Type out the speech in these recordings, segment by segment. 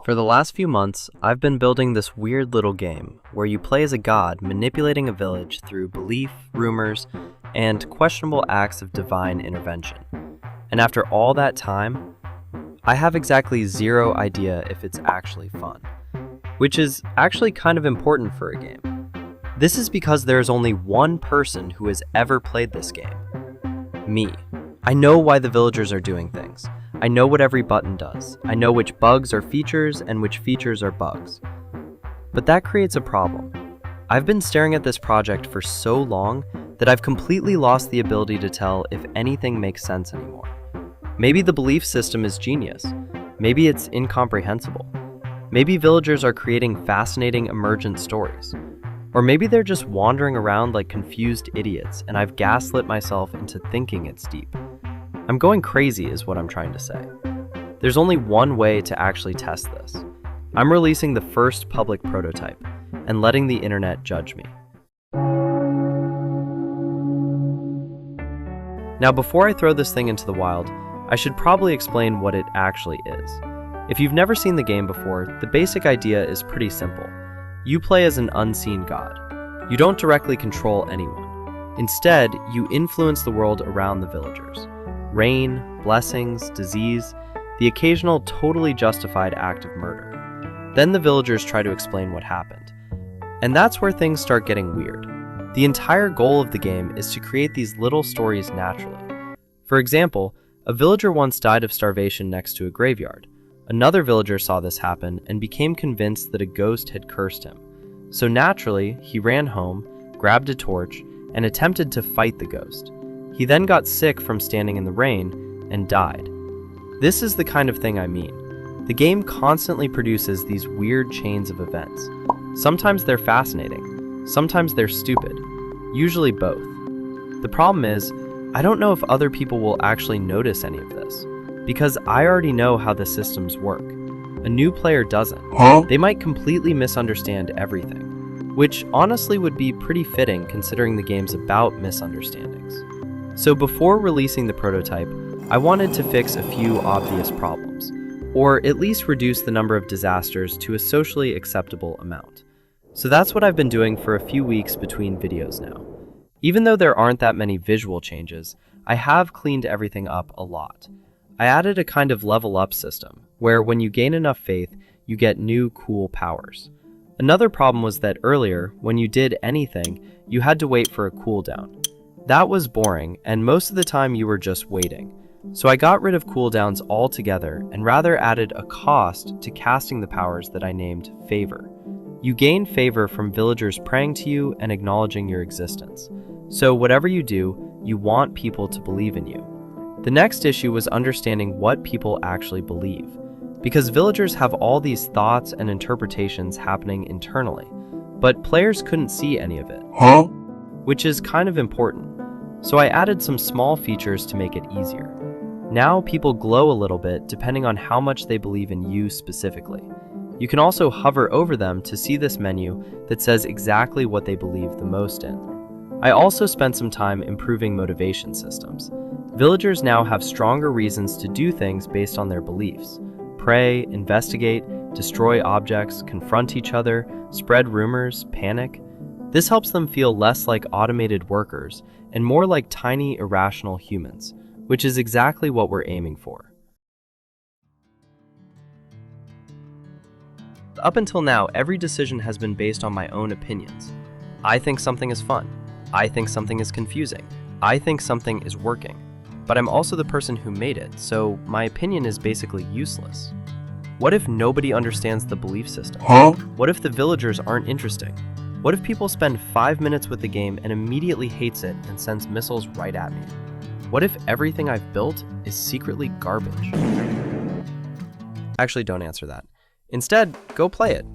For the last few months, I've been building this weird little game where you play as a god manipulating a village through belief, rumors, and questionable acts of divine intervention. And after all that time, I have exactly zero idea if it's actually fun, which is actually kind of important for a game. This is because there is only one person who has ever played this game. Me. I know why the villagers are doing things. I know what every button does. I know which bugs are features and which features are bugs. But that creates a problem. I've been staring at this project for so long that I've completely lost the ability to tell if anything makes sense anymore. Maybe the belief system is genius. Maybe it's incomprehensible. Maybe villagers are creating fascinating emergent stories. Or maybe they're just wandering around like confused idiots and I've gaslit myself into thinking it's deep. I'm going crazy is what I'm trying to say. There's only one way to actually test this. I'm releasing the first public prototype and letting the internet judge me. Now, before I throw this thing into the wild, I should probably explain what it actually is. If you've never seen the game before, the basic idea is pretty simple. You play as an unseen god. You don't directly control anyone. Instead, you influence the world around the villagers. Rain, blessings, disease, the occasional totally justified act of murder. Then the villagers try to explain what happened. And that's where things start getting weird. The entire goal of the game is to create these little stories naturally. For example, a villager once died of starvation next to a graveyard. Another villager saw this happen and became convinced that a ghost had cursed him. So naturally, he ran home, grabbed a torch, and attempted to fight the ghost. He then got sick from standing in the rain and died. This is the kind of thing I mean. The game constantly produces these weird chains of events. Sometimes they're fascinating, sometimes they're stupid, usually both. The problem is, I don't know if other people will actually notice any of this, because I already know how the systems work. A new player doesn't. They might completely misunderstand everything, which honestly would be pretty fitting considering the game's about misunderstandings. So before releasing the prototype, I wanted to fix a few obvious problems, or at least reduce the number of disasters to a socially acceptable amount. So that's what I've been doing for a few weeks between videos now. Even though there aren't that many visual changes, I have cleaned everything up a lot. I added a kind of level up system, where when you gain enough faith, you get new cool powers. Another problem was that earlier, when you did anything, you had to wait for a cooldown. That was boring, and most of the time you were just waiting. So I got rid of cooldowns altogether and rather added a cost to casting the powers that I named Favor. You gain favor from villagers praying to you and acknowledging your existence. So whatever you do, you want people to believe in you. The next issue was understanding what people actually believe, because villagers have all these thoughts and interpretations happening internally, but players couldn't see any of it, which is kind of important. So I added some small features to make it easier. Now people glow a little bit depending on how much they believe in you specifically. You can also hover over them to see this menu that says exactly what they believe the most in. I also spent some time improving motivation systems. Villagers now have stronger reasons to do things based on their beliefs. Pray, investigate, destroy objects, confront each other, spread rumors, panic. This helps them feel less like automated workers and more like tiny, irrational humans, which is exactly what we're aiming for. Up until now, every decision has been based on my own opinions. I think something is fun. I think something is confusing. I think something is working. But I'm also the person who made it, so my opinion is basically useless. What if nobody understands the belief system? What if the villagers aren't interesting? What if people spend 5 minutes with the game and immediately hates it and sends missiles right at me? What if everything I've built is secretly garbage? Actually, don't answer that. Instead, go play it.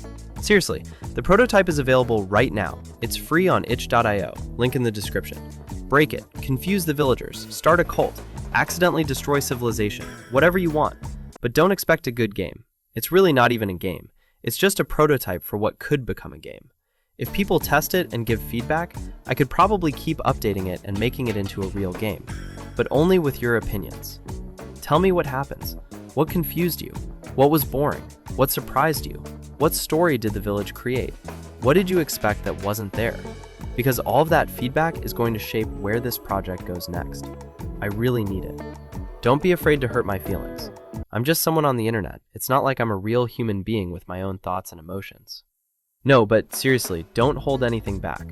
Seriously, the prototype is available right now. It's free on itch.io, link in the description. Break it, confuse the villagers, start a cult, accidentally destroy civilization, whatever you want. But don't expect a good game. It's really not even a game. It's just a prototype for what could become a game. If people test it and give feedback, I could probably keep updating it and making it into a real game, but only with your opinions. Tell me what happens. What confused you? What was boring? What surprised you? What story did the village create? What did you expect that wasn't there? Because all of that feedback is going to shape where this project goes next. I really need it. Don't be afraid to hurt my feelings. I'm just someone on the internet. It's not like I'm a real human being with my own thoughts and emotions. No, but seriously, don't hold anything back.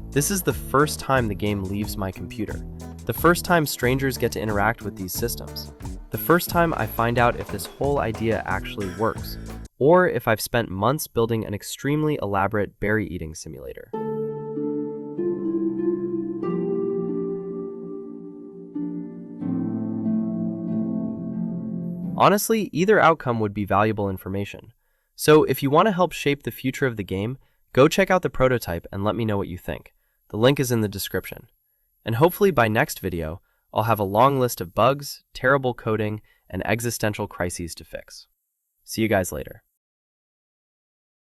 This is the first time the game leaves my computer. The first time strangers get to interact with these systems. The first time I find out if this whole idea actually works, or if I've spent months building an extremely elaborate berry eating simulator. Honestly, either outcome would be valuable information. So if you want to help shape the future of the game, go check out the prototype and let me know what you think. The link is in the description. And hopefully by next video, I'll have a long list of bugs, terrible coding, and existential crises to fix. See you guys later.